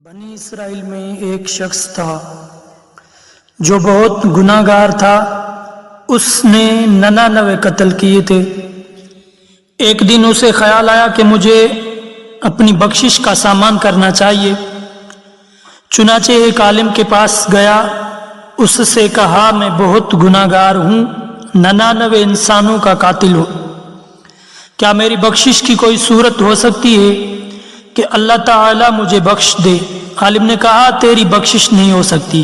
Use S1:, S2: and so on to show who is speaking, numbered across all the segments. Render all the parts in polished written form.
S1: بنی اسرائیل میں ایک شخص تھا جو بہت گناہگار تھا۔ اس نے 99 قتل کیے تھے۔ ایک دن اسے خیال آیا کہ مجھے اپنی بخشش کا سامان کرنا چاہیے۔ چنانچہ ایک عالم کے پاس گیا، اس سے کہا میں بہت گناہگار ہوں، 99 انسانوں کا قاتل ہوں، کیا میری بخشش کی کوئی صورت ہو سکتی ہے کہ اللہ تعالیٰ مجھے بخش دے؟ عالم نے کہا تیری بخشش نہیں ہو سکتی،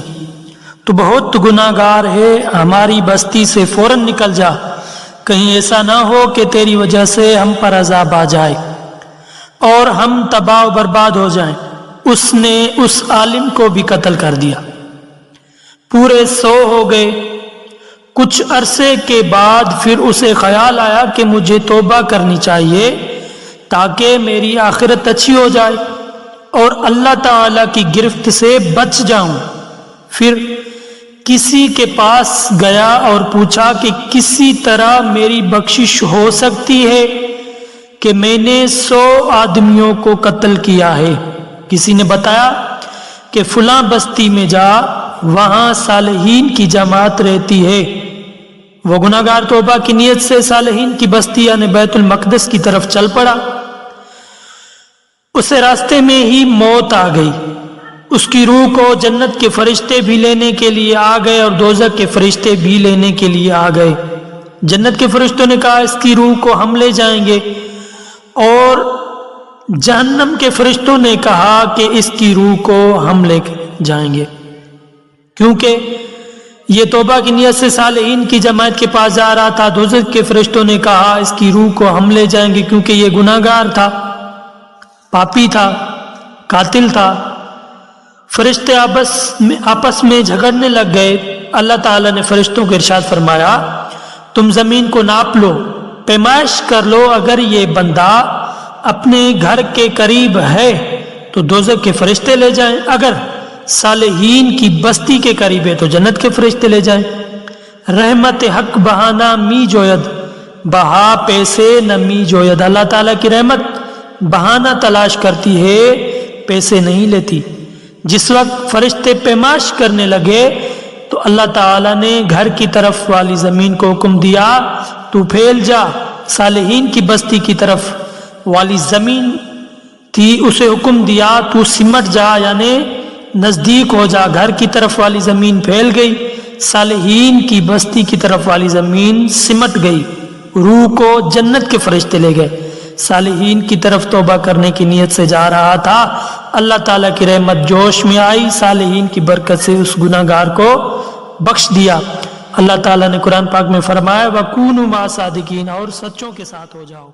S1: تو بہت گناہگار ہے، ہماری بستی سے فوراً نکل جا، کہیں ایسا نہ ہو کہ تیری وجہ سے ہم پر عذاب آ جائے اور ہم تباہ و برباد ہو جائیں۔ اس نے اس عالم کو بھی قتل کر دیا۔ پورے 100 ہو گئے۔ کچھ عرصے کے بعد پھر اسے خیال آیا کہ مجھے توبہ کرنی چاہیے تاکہ میری آخرت اچھی ہو جائے اور اللہ تعالیٰ کی گرفت سے بچ جاؤں۔ پھر کسی کے پاس گیا اور پوچھا کہ کسی طرح میری بخشش ہو سکتی ہے کہ میں نے 100 آدمیوں کو قتل کیا ہے۔ کسی نے بتایا کہ فلاں بستی میں جا، وہاں صالحین کی جماعت رہتی ہے۔ وہ گناہگار توبہ کی نیت سے صالحین کی بستی یعنی بیت المقدس کی طرف چل پڑا۔ اسے راستے میں ہی موت آ گئی۔ اس کی روح کو جنت کے فرشتے بھی لینے کے لیے آ گئے اور دوزخ کے فرشتے بھی لینے کے لیے آ گئے۔ جنت کے فرشتوں نے کہا اس کی روح کو ہم لے جائیں گے، اور جہنم کے فرشتوں نے کہا کہ اس کی روح کو ہم لے جائیں گے، کیونکہ یہ توبہ کی نیت سے صالحین کی جماعت کے پاس جا رہا تھا۔ دوزخ کے فرشتوں نے کہا اس کی روح کو ہم لے جائیں گے، کیونکہ یہ گناہگار تھا، پاپی تھا، قاتل تھا۔ فرشتے آپس میں جھگڑنے لگ گئے۔ اللہ تعالیٰ نے فرشتوں کو ارشاد فرمایا تم زمین کو ناپ لو، پیمائش کر لو، اگر یہ بندہ اپنے گھر کے قریب ہے تو دوزخ کے فرشتے لے جائیں، اگر صالحین کی بستی کے قریب ہے تو جنت کے فرشتے لے جائیں۔ رحمت حق بہانہ می جوید، بہا پیسے نہ می جوید۔ اللہ تعالیٰ کی رحمت بہانہ تلاش کرتی ہے، پیسے نہیں لیتی۔ جس وقت فرشتے پیمائش کرنے لگے تو اللہ تعالیٰ نے گھر کی طرف والی زمین کو حکم دیا تو پھیل جا۔ صالحین کی بستی کی طرف والی زمین تھی، اسے حکم دیا تو سمٹ جا، یعنی نزدیک ہو جا۔ گھر کی طرف والی زمین پھیل گئی، صالحین کی بستی کی طرف والی زمین سمٹ گئی۔ روح کو جنت کے فرشتے لے گئے۔ صالحین کی طرف توبہ کرنے کی نیت سے جا رہا تھا، اللہ تعالیٰ کی رحمت جوش میں آئی، صالحین کی برکت سے اس گناہگار کو بخش دیا۔ اللہ تعالیٰ نے قرآن پاک میں فرمایا وَكُونُوا مَعَ الصَّادِقِينَ، اور سچوں کے ساتھ ہو جاؤ۔